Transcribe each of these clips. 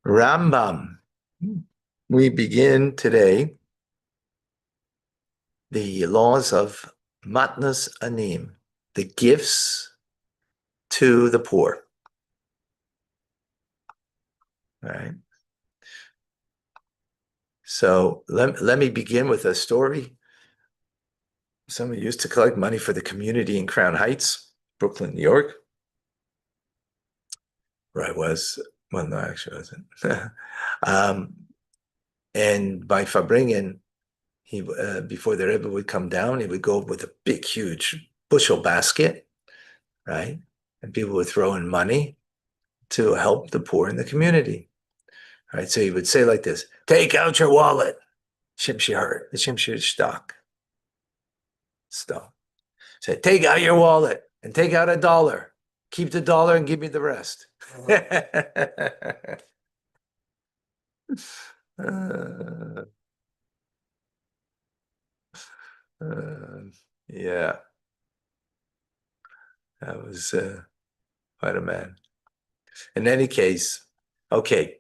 Rambam. We begin today the laws of matnas anim, the gifts to the poor. All right. So let me begin with a story. Someone used to collect money for the community in Crown Heights, Brooklyn, New York, where I was. Well, no, actually, I wasn't. And by Fabringen, he before the Rebbe would come down, he would go with a big, huge bushel basket, right? And people would throw in money to help the poor in the community, right? So he would say like this: "Take out your wallet, Shimshir, the Shimshir stock. Say, take out your wallet and take out $1. Keep the dollar and give me the rest." uh, uh, yeah, that was quite a man. In any case, okay.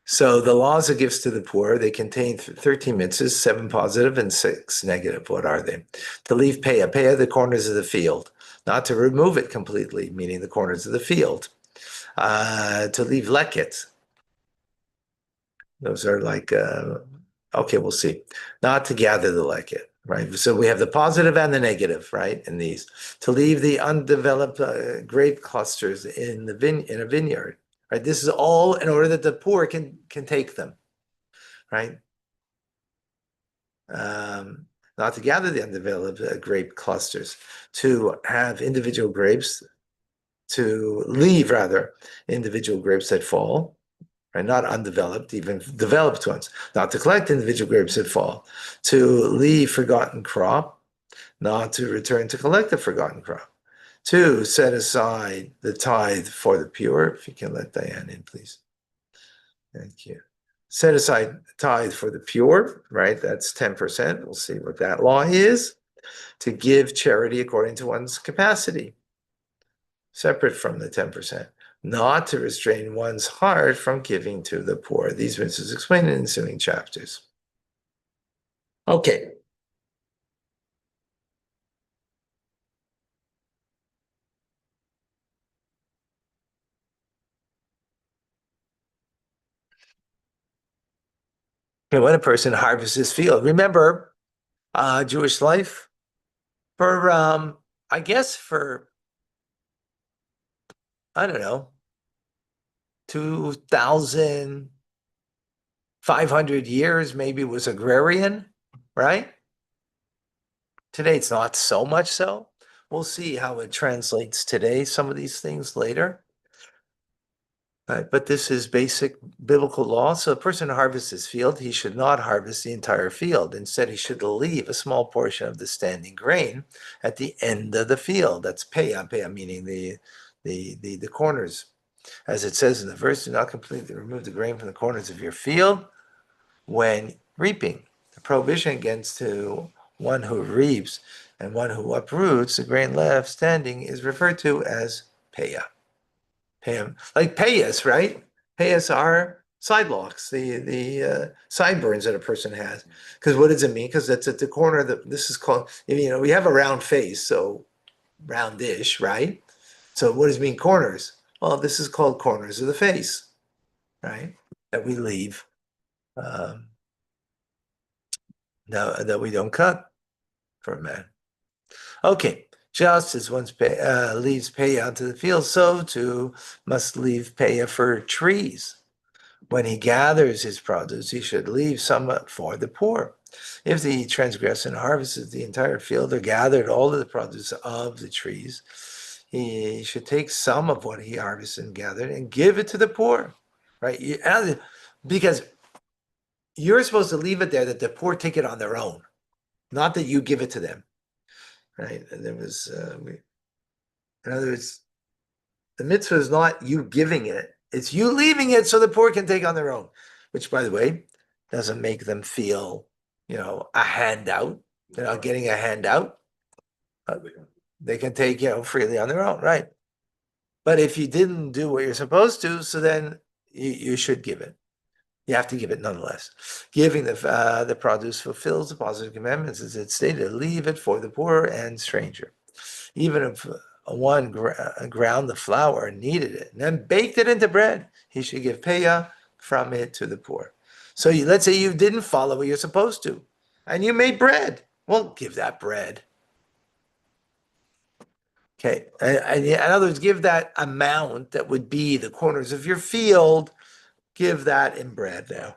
So the laws of gifts to the poor, they contain 13 mitzvahs, 7 positive and 6 negative. What are they? To leave paya the corners of the field, not to remove it completely, meaning the corners of the field. To leave leket. Those are like, okay, we'll see. Not to gather the leket, right? So we have the positive and the negative, right? In these. To leave the undeveloped grape clusters in a vineyard. Right, this is all in order that the poor can take them, right? Not to gather the undeveloped grape clusters, to have individual grapes, to leave rather individual grapes that fall, right? Not undeveloped, even developed ones. Not to collect individual grapes that fall, to leave forgotten crop, not to return to collect the forgotten crop. To set aside the tithe for the pure. If you can let Diane in, please. Thank you. Set aside tithe for the pure, right? That's 10%. We'll see what that law is. To give charity according to one's capacity, separate from the 10%. Not to restrain one's heart from giving to the poor. These mitzvahs explained in ensuing chapters. Okay. When a person harvests his field, remember, Jewish life for, I guess for, I don't know, 2,500 years, maybe was agrarian, right? Today, it's not so much so. We'll see how it translates today, some of these things later. But this is basic biblical law. So a person harvests his field, he should not harvest the entire field. Instead, he should leave a small portion of the standing grain at the end of the field. That's peah meaning the corners. As it says in the verse, do not completely remove the grain from the corners of your field when reaping. The prohibition against to one who reaps and one who uproots the grain left standing is referred to as peah. Like payas, right? Payas are sidewalks, the sideburns that a person has. Because what does it mean? Because that's at the corner that this is called, we have a round face, so roundish, right? So what does it mean corners? Well, this is called corners of the face, right? That we leave, um, that we don't cut for a man. Okay, just as one leaves pay onto the field, so too must leave pay for trees. When he gathers his produce, he should leave some for the poor. If the transgressor harvests the entire field or gathered all of the produce of the trees, he should take some of what he harvested and gathered and give it to the poor, right? Because you're supposed to leave it there that the poor take it on their own, not that you give it to them, right? And there was, in other words, the mitzvah is not you giving it, it's you leaving it so the poor can take on their own, which, by the way, doesn't make them feel, a handout. They're not getting a handout. They can take, freely on their own, right? But if you didn't do what you're supposed to, so then you should give it. You have to give it nonetheless. Giving the produce fulfills the positive commandments, as it stated, leave it for the poor and stranger. Even if one ground the flour and kneaded it and then baked it into bread, he should give payah from it to the poor. So let's say you didn't follow what you're supposed to, and you made bread. Well, give that bread. Okay. And in other words, give that amount that would be the corners of your field, give that in bread now.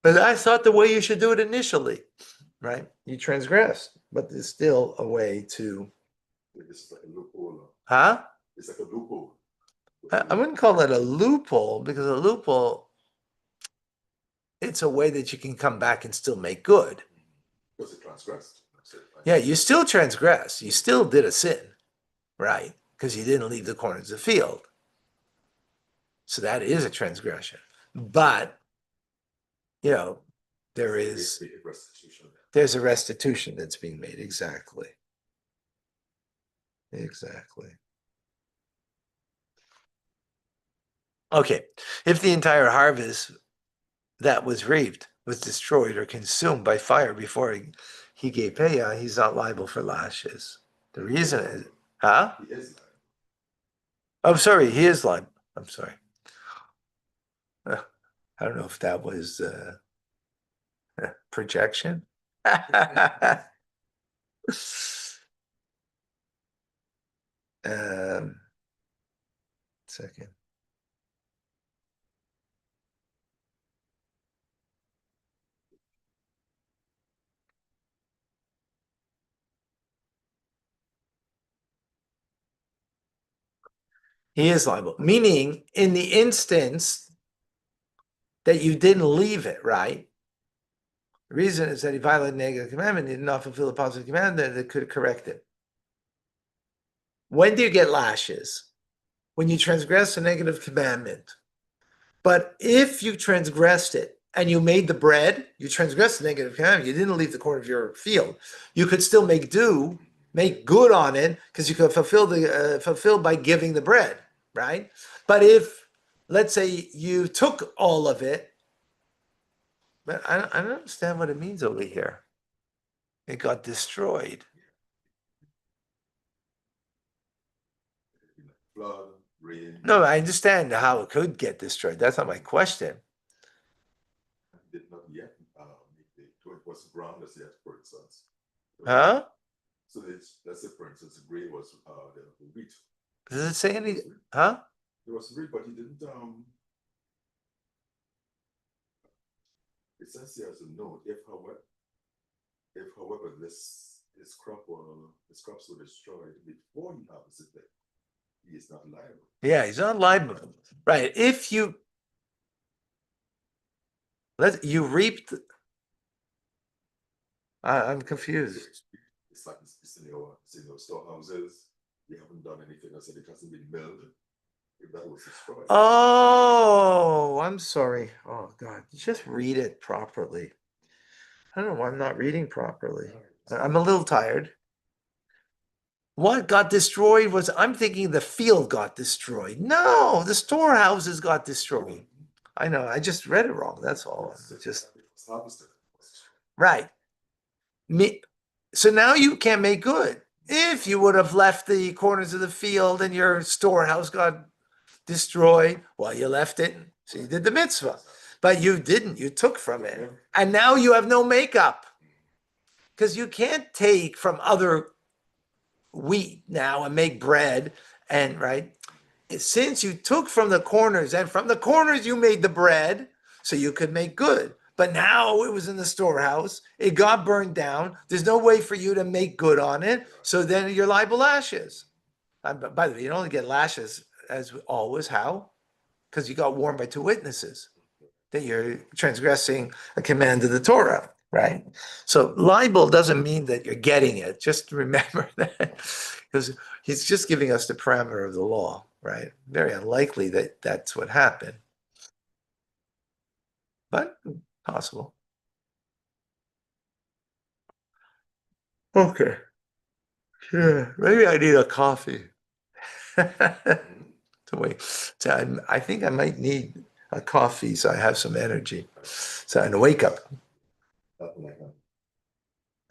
But I thought the way you should do it initially, right? You transgress, but there's still a way to. It's like a loophole. Huh? It's like a loophole. I wouldn't call it a loophole, because a loophole, it's a way that you can come back and still make good. Because it transgressed. Yeah, you still transgress. You still did a sin, right? Because you didn't leave the corners of the field. So that is a transgression. But, there's a restitution that's being made. Exactly. Okay. If the entire harvest that was reaped was destroyed or consumed by fire before he gave payah, he's not liable for lashes. The reason is, huh? He is liable. I'm sorry, he is liable. I'm sorry. I don't know if that was projection. Second. He is liable, meaning in the instance that you didn't leave it, right? The reason is that he violated a negative commandment, he did not fulfill a positive commandment that could correct it. When do you get lashes? When you transgress a negative commandment. But if you transgressed it and you made the bread, you transgressed the negative commandment, you didn't leave the corner of your field, you could still make good on it, because you could fulfill by giving the bread, right? But if, let's say, you took all of it, but I don't understand what it means over here. It got destroyed. Flood, rain. No, I understand how it could get destroyed. That's not my question. Did not yet it was ground as yet, for instance. Huh? So let's say, for instance, the grain was the wheat. Does it say any? Huh? There was wheat, but he didn't. It says here as a note, if however this crops were destroyed before he harvested it, he is not liable. Yeah, he's not liable. Right. If you reaped. I'm confused. It's like it's in your storehouses. You haven't done anything else, and it hasn't been milled. If that was destroyed. Oh, I'm sorry. Oh God, just read it properly. I don't know why I'm not reading properly. I'm a little tired. What got destroyed was, I'm thinking the field got destroyed. No, the storehouses got destroyed. I know, I just read it wrong. That's all. Just right. So now you can't make good. If you would have left the corners of the field and your storehouse got destroyed, well, you left it, so you did the mitzvah. But you didn't, you took from it. And now you have no makeup. Because you can't take from other wheat now and make bread, and right? Since you took from the corners, and from the corners you made the bread, so you could make good. But now it was in the storehouse, it got burned down, there's no way for you to make good on it, so then you're liable lashes. By the way, you don't only get lashes as always. How? Because you got warned by two witnesses that you're transgressing a command of the Torah, right? So libel doesn't mean that you're getting it. Just remember that, because he's just giving us the parameter of the law, right? Very unlikely that that's what happened, but possible. Okay. Yeah, maybe I need a coffee. Wait, so I think I might need a coffee so I have some energy. So and wake up. Nothing like that.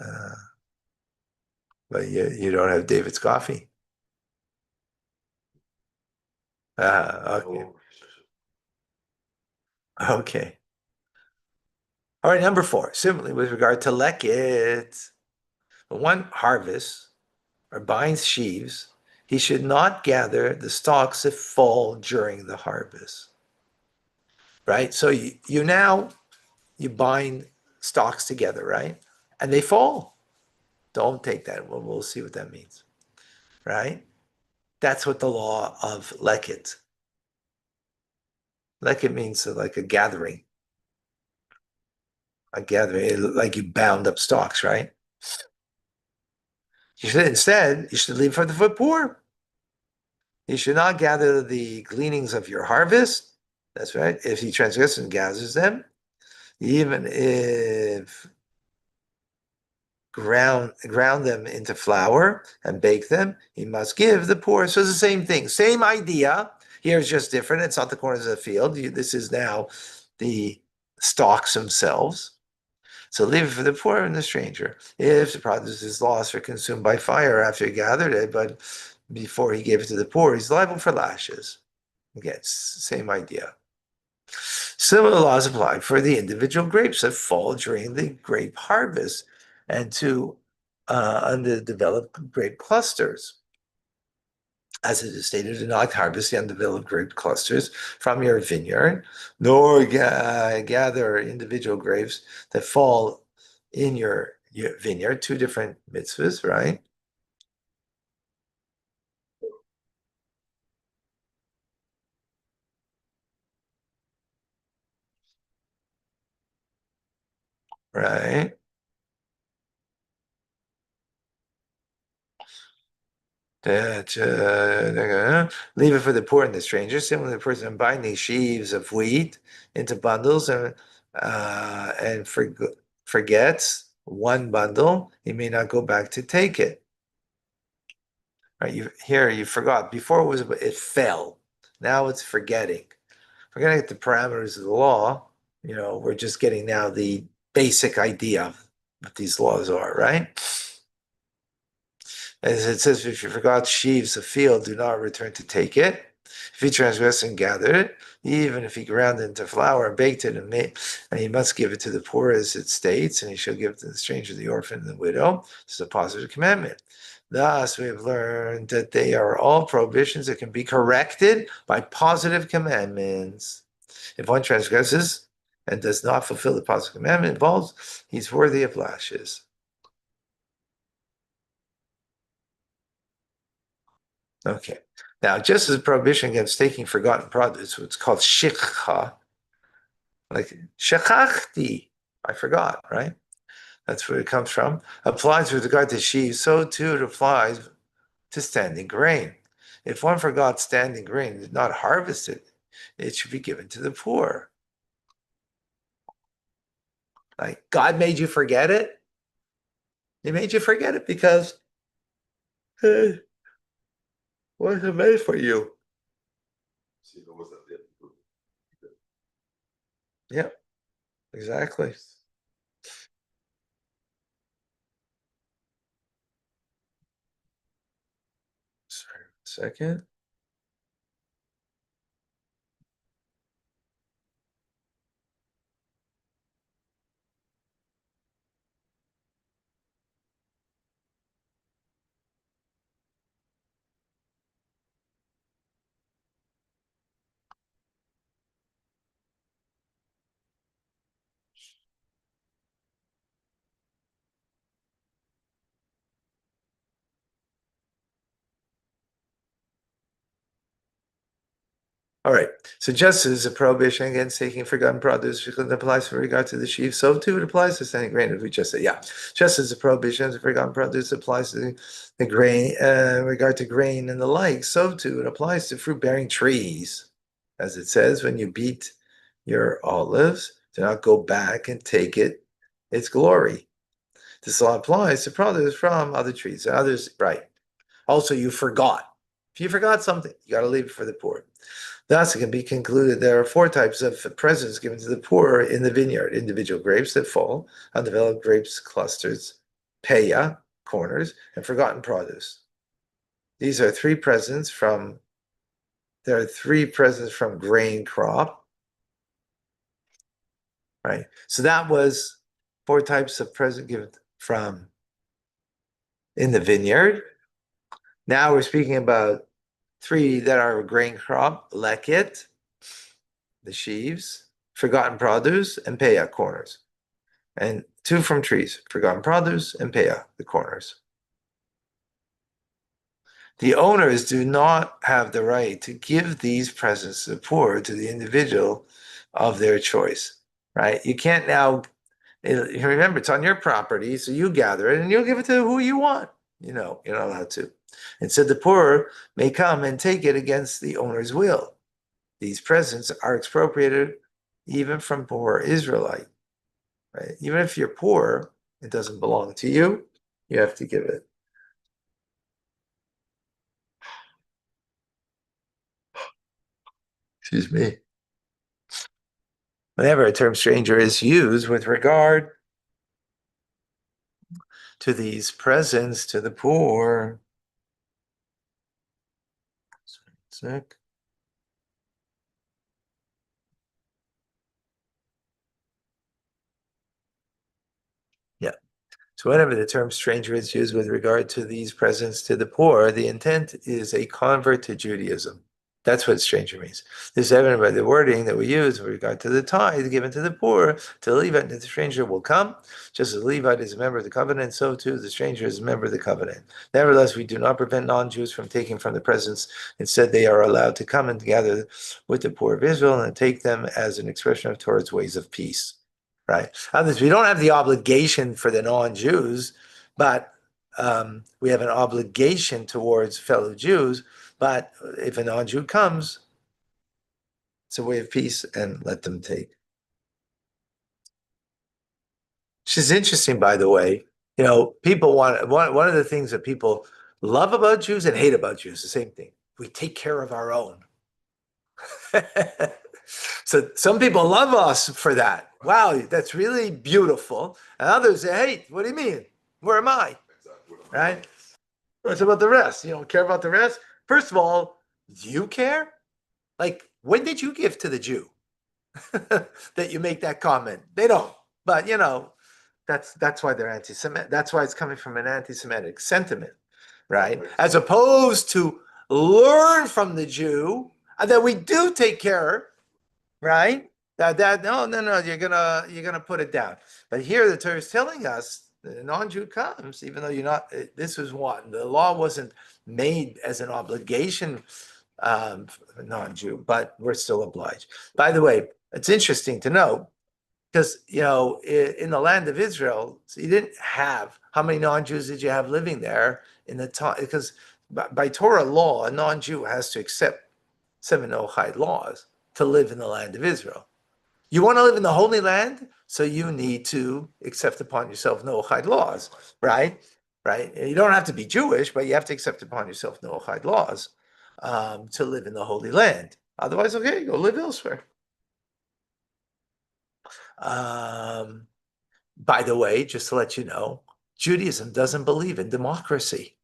Uh, but you don't have David's coffee. Okay. Oh, Okay. All right, number 4. Similarly, with regard to leket, when one harvests or binds sheaves, he should not gather the stalks that fall during the harvest. Right? So you now you bind stalks together, right? And they fall. Don't take that. We'll see what that means. Right? That's what the law of leket. Leket means like a gathering. A gathering, like you bound up stalks, right? You should instead, you should leave for the poor. You should not gather the gleanings of your harvest. That's right. If he transgresses and gathers them, even if ground them into flour and bake them, he must give the poor. So it's the same thing, same idea. Here's just different. It's not the corners of the field. This is now the stalks themselves. So leave it for the poor and the stranger. If the produce is lost or consumed by fire after he gathered it, but before he gave it to the poor, he's liable for lashes. Again, it's the same idea. Similar laws apply for the individual grapes that fall during the grape harvest and to underdeveloped grape clusters. As it is stated, do not harvest the undeveloped grape clusters from your vineyard, nor gather individual grapes that fall in your vineyard. Two different mitzvahs, right? Right. That leave it for the poor and the stranger. Similarly, the person binding sheaves of wheat into bundles and forgets one bundle, he may not go back to take it. Right? You forgot. Before it fell. Now it's forgetting. Forgetting the parameters of the law. We're just getting now the basic idea of what these laws are, right? As it says, if you forgot sheaves of field, do not return to take it. If he transgressed and gathered it, even if he ground it into flour and baked it and he must give it to the poor as it states, and he shall give it to the stranger, the orphan, and the widow. This is a positive commandment. Thus, we have learned that they are all prohibitions that can be corrected by positive commandments. If one transgresses and does not fulfill the positive commandment involved, he's worthy of lashes. Okay. Now, just as a prohibition against taking forgotten produce, what's called shikha, like shechachti, I forgot, right? That's where it comes from, applies with regard to sheaves, so too it applies to standing grain. If one forgot standing grain and did not harvest it, it should be given to the poor. Like God made you forget it. He made you forget it because it wasn't made for you. See, there was that there. Yeah, exactly. Sorry, second. All right. So just as a prohibition against taking forgotten produce applies with regard to the sheaf, so too it applies to standing grain, as we just said. Yeah. Just as a prohibition of forgotten produce applies to the grain, regard to grain and the like, so too it applies to fruit-bearing trees. As it says, when you beat your olives, do not go back and take its glory. This law applies to produce from other trees. Others, right. Also, you forgot. If you forgot something, you got to leave it for the poor. Thus, it can be concluded there are four types of presents given to the poor in the vineyard: individual grapes that fall, undeveloped grapes clusters, peya, corners, and forgotten produce. These are three presents from, there are three presents from grain crop, right? So that was four types of present given from in the vineyard. Now we're speaking about three that are grain crop: leket, the sheaves, forgotten produce, and peya, corners. And two from trees: forgotten produce and peya, the corners. The owners do not have the right to give these presents to the poor to the individual of their choice, right? You can't now, remember, it's on your property, so you gather it and you'll give it to who you want. You're not allowed to. Instead, the poor may come and take it against the owner's will. These presents are expropriated even from poor Israelite, right? Even if you're poor, it doesn't belong to you. You have to give it. Excuse me. Whenever a term stranger is used with regard to these presents to the poor, sick. Yeah. So whenever the term stranger is used with regard to these presents to the poor, the intent is a convert to Judaism. That's what stranger means. This is evident by the wording that we use with regard to the tithe given to the poor, to the Levite, and the stranger will come. Just as the Levite is a member of the covenant, so too the stranger is a member of the covenant. Nevertheless, we do not prevent non-Jews from taking from the presents. Instead, they are allowed to come and gather with the poor of Israel and take them as an expression of Torah's ways of peace. Right? Others, we don't have the obligation for the non-Jews, but we have an obligation towards fellow Jews. But if a non-Jew comes, it's a way of peace, and let them take. Which is interesting, by the way. People want one of the things that people love about Jews and hate about Jews, the same thing. We take care of our own. So some people love us for that. Wow, that's really beautiful. And others say, hey, what do you mean? Where am I? Right? What's about the rest? You don't care about the rest? First of all, do you care? Like, when did you give to the Jew that you make that comment? They don't. But that's why they're anti-Semitic. That's why it's coming from an anti-Semitic sentiment, right? As opposed to learn from the Jew that we do take care, right? That no, you're gonna put it down. But here the Torah is telling us that a non-Jew comes, even though you're not. This was what the law wasn't made as an obligation for non-Jew, but we're still obliged. By the way, it's interesting to know because in the land of Israel, so you didn't have how many non-Jews did you have living there in the time? Because by Torah law, a non-Jew has to accept 7 Noahide laws to live in the land of Israel. You want to live in the Holy Land, so you need to accept upon yourself Noahide laws, right? Right? You don't have to be Jewish, but you have to accept upon yourself Noahide laws to live in the Holy Land. Otherwise, okay, go live elsewhere. By the way, just to let you know, Judaism doesn't believe in democracy.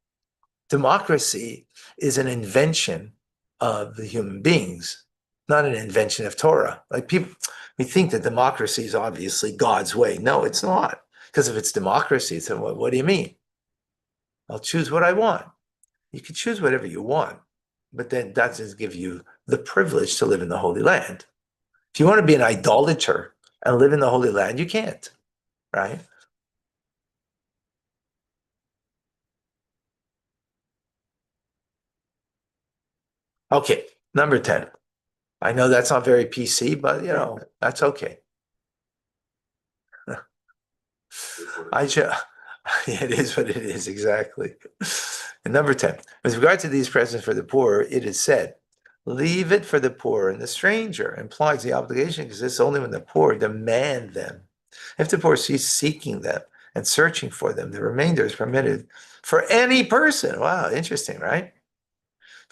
Democracy is an invention of the human beings, not an invention of Torah. Like we think that democracy is obviously God's way. No, it's not. Because if it's democracy, then what do you mean? I'll choose what I want. You can choose whatever you want, but then that doesn't give you the privilege to live in the Holy Land. If you want to be an idolater and live in the Holy Land, you can't, right? Okay, number 10. I know that's not very PC, but that's okay. I just, it is what it is, exactly. And number 10, with regard to these presents for the poor, it is said, leave it for the poor and the stranger, implies the obligation exists only when the poor demand them. If the poor cease seeking them and searching for them, the remainder is permitted for any person. Wow, interesting, right?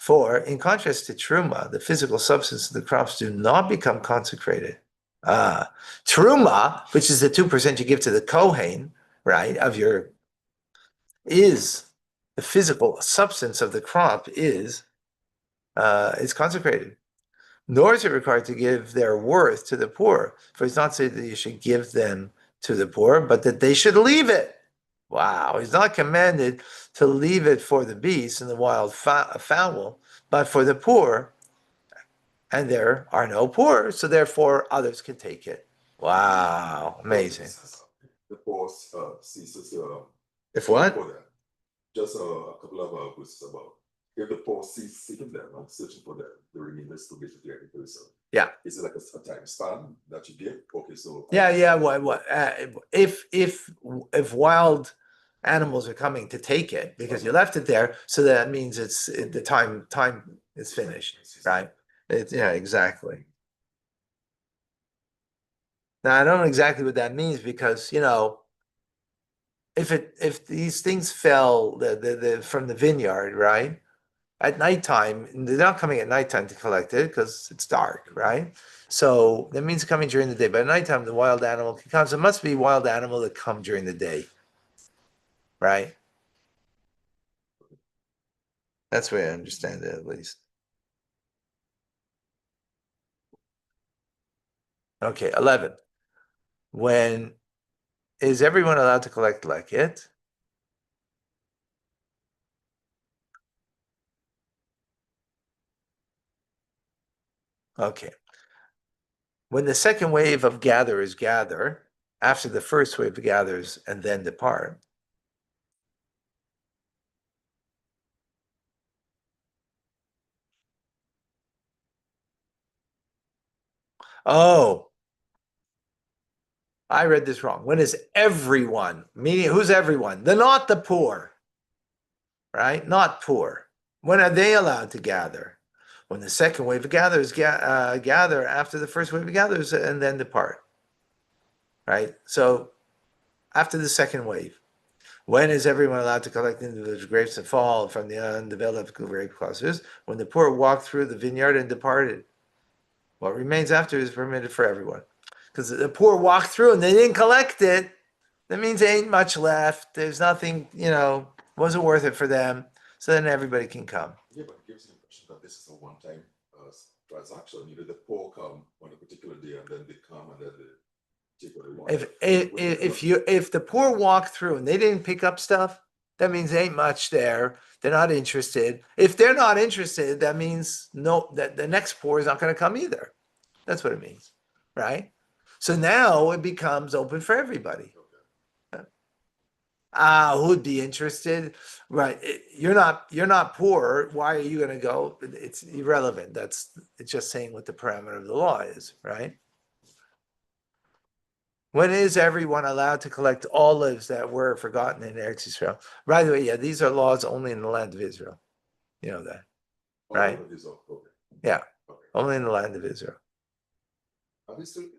For, in contrast to truma, the physical substance of the crops do not become consecrated. Truma, which is the 2% you give to the Kohen, right, is the physical substance of the crop is consecrated. Nor is it required to give their worth to the poor, for it's not said that you should give them to the poor, but that they should leave it. Wow, he's not commanded to leave it for the beasts and the wild fowl, but for the poor, and there are no poor, so therefore others can take it. Wow, amazing. The boss ceases If what? for them. Just a couple of verses about if the boss ceases seeking them and searching for them, the remainder is to be to the person. Yeah. Is it like a time span that you give? Okay, so yeah. What? If wild animals are coming to take it because you left it there, so that means it's the time is finished, right? Yeah, exactly. Now I don't know exactly what that means because if these things fell from the vineyard, right? At nighttime, they're not coming at nighttime to collect it because it's dark, right? So that means coming during the day. But at nighttime, the wild animal can come. So it must be wild animal that come during the day, right? That's the way I understand it, at least. Okay, 11. When is everyone allowed to collect leket? Okay. When the second wave of gatherers gather, after the first wave gathers and then depart. Oh, I read this wrong. When is everyone, meaning who's everyone? They're not the poor, right? Not poor. When are they allowed to gather? When the second wave of gatherers gather after the first wave of gatherers and then depart, right? So after the second wave, when is everyone allowed to collect individual grapes that fall from the undeveloped grape clusters? When the poor walked through the vineyard and departed. What remains after is permitted for everyone. Because the poor walked through and they didn't collect it. That means there ain't much left. There's nothing, wasn't worth it for them. So then everybody can come. Yeah, but it gives the impression that this is a one-time transaction. The poor come on a particular day and then they come and then they take what they want. If the poor walk through and they didn't pick up stuff, that means there ain't much there. They're not interested. If they're not interested, that means no, that the next poor is not going to come either. That's what it means, right? So now it becomes open for everybody. Who'd be interested? Right. You're not poor. Why are you going to go? It's irrelevant. It's just saying what the parameter of the law is, right? When is everyone allowed to collect olives that were forgotten in Eretz Israel? By the way, yeah, these are laws only in the land of Israel. You know that, right? Yeah, only in the land of Israel. Are they still kept?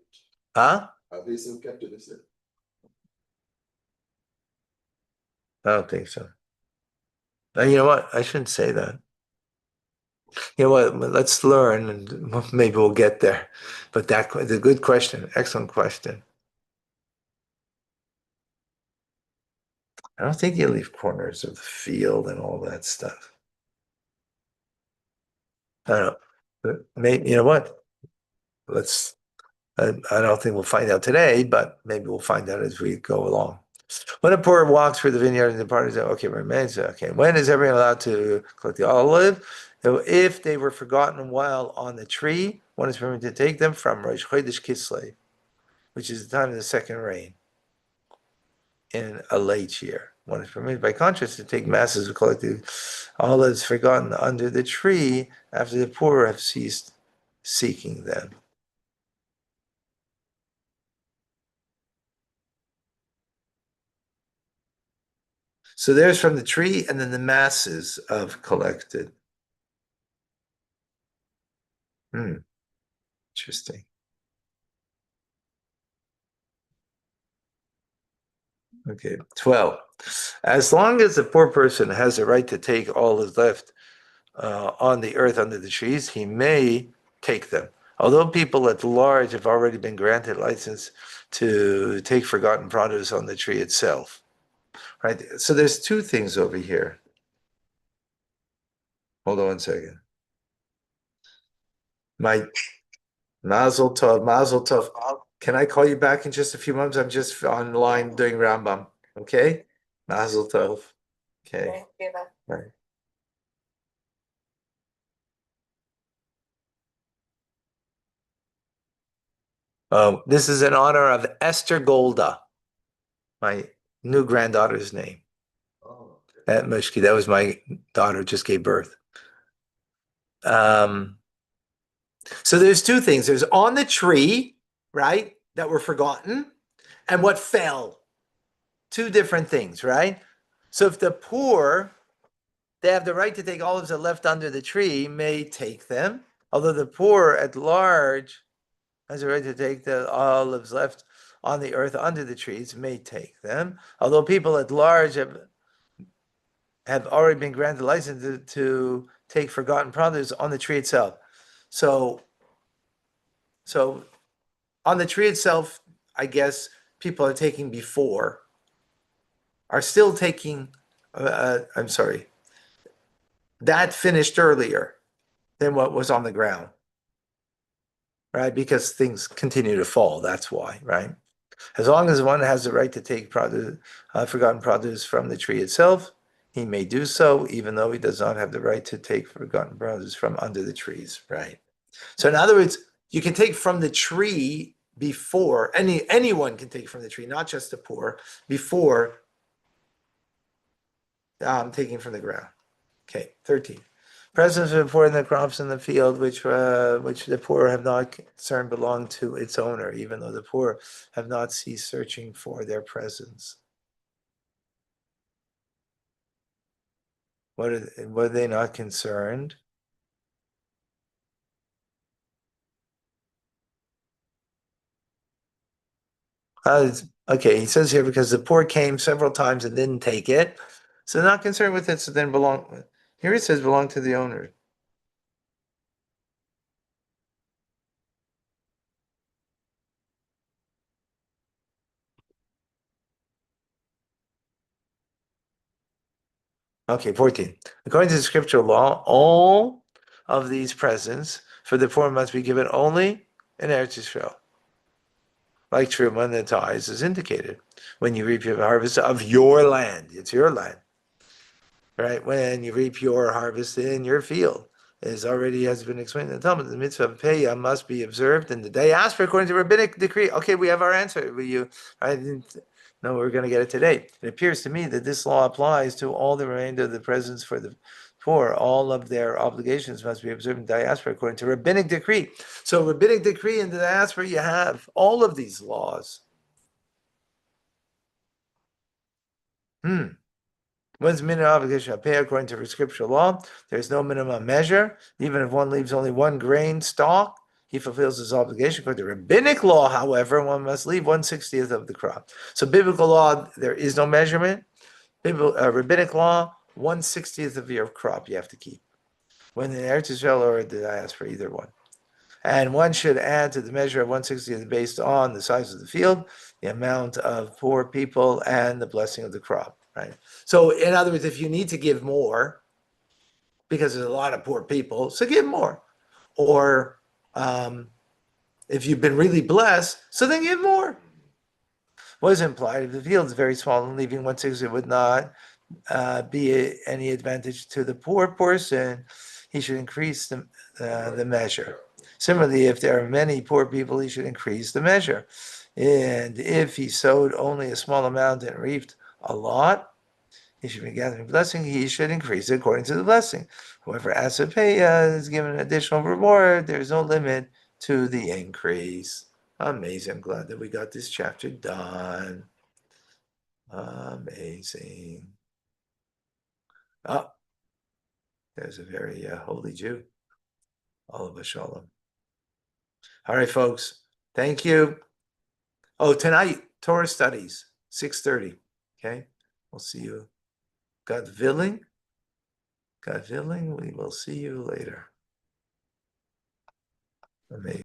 Huh? Are they still kept to this day? I don't think so. You know what? I shouldn't say that. You know what? Let's learn, and maybe we'll get there. But that's a good question. Excellent question. I don't think you leave corners of the field and all that stuff. I don't know. Maybe you know what? Let's. I don't think we'll find out today, but maybe we'll find out as we go along. When a poor walks through the vineyard and the parties, okay, remains okay. When is everyone allowed to collect the olive? If they were forgotten while on the tree, one is permitted to take them from Rosh Chodesh Kislev, which is the time of the second rain in a late year. One is permitted, by contrast, to take masses of collected olives forgotten under the tree after the poor have ceased seeking them. So there's from the tree, and then the masses of collected. Interesting. Okay, 12. As long as the poor person has the right to take all is left on the earth under the trees, he may take them. Although people at large have already been granted license to take forgotten produce on the tree itself. Right? So there's two things over here. Hold on 1 second. My Mazel tov, Mazel tov. Can I call you back in just a few moments? I'm just online doing Rambam. Okay? Mazel tov. Okay. Right. This is in honor of Esther Golda, my new granddaughter's name. Oh, okay. At Mushki, that was my daughter just gave birth. So there's two things. There's on the tree, right, that were forgotten, and what fell. Two different things, right? So if the poor, they have the right to take olives that left under the tree, may take them, although the poor at large has a right to take the olives left on the earth under the trees, may take them, although people at large have already been granted license to take forgotten produce on the tree itself. So on the tree itself, I guess people are taking before, are still taking, I'm sorry, that finished earlier than what was on the ground, right? Because things continue to fall, that's why, right? As long as one has the right to take produce, forgotten produce from the tree itself, he may do so, even though he does not have the right to take forgotten produce from under the trees, right? So in other words, you can take from the tree before, anyone can take from the tree, not just the poor, before taking from the ground. Okay, 13. Presents of the poor in the crops in the field, which the poor have not concerned belong to its owner, even though the poor have not ceased searching for their presents. Were they not concerned? Okay, he says here because the poor came several times and didn't take it, so not concerned with it. So then belong. Here it says belong to the owner. Okay, 14. According to the scriptural law, all of these presents for the poor must be given only in Eretz Yisrael, like Truma and the tithes is indicated. When you reap your harvest of your land, it's your land, right? When you reap your harvest in your field, as already has been explained in the Talmud, the mitzvah of Peyah must be observed in the diaspora according to rabbinic decree. Okay, we have our answer. I didn't know we were going to get it today. It appears to me that this law applies to all the remainder of the presents for the poor. All of their obligations must be observed in diaspora according to rabbinic decree. So rabbinic decree in the diaspora, you have all of these laws. What's minimum obligation to pay according to scriptural law? There's no minimum measure. Even if one leaves only one grain stalk, he fulfills his obligation. According to rabbinic law, however, one must leave 1/60th of the crop. So biblical law, there is no measurement. Rabbinic law, 1/60th of your crop you have to keep. When in Eretz Israel or the diaspora, either one. And one should add to the measure of 1/60th based on the size of the field, the amount of poor people, and the blessing of the crop. Right. So, in other words, if you need to give more, because there's a lot of poor people, so give more. Or if you've been really blessed, so then give more. What is implied? If the field is very small and leaving 1/60 would not be any advantage to the poor person, he should increase the measure. Similarly, if there are many poor people, he should increase the measure. And if he sowed only a small amount and reaped a lot, he should be gathering blessing. He should increase it according to the blessing. Whoever asks to pay is given an additional reward. There is no limit to the increase. Amazing. I'm glad that we got this chapter done. Amazing. Oh, there's a very holy Jew. Oliver Shalom. All right, folks. Thank you. Oh, tonight, Torah studies, 6:30. Okay. We'll see you. God willing. God willing, we will see you later. Amazing.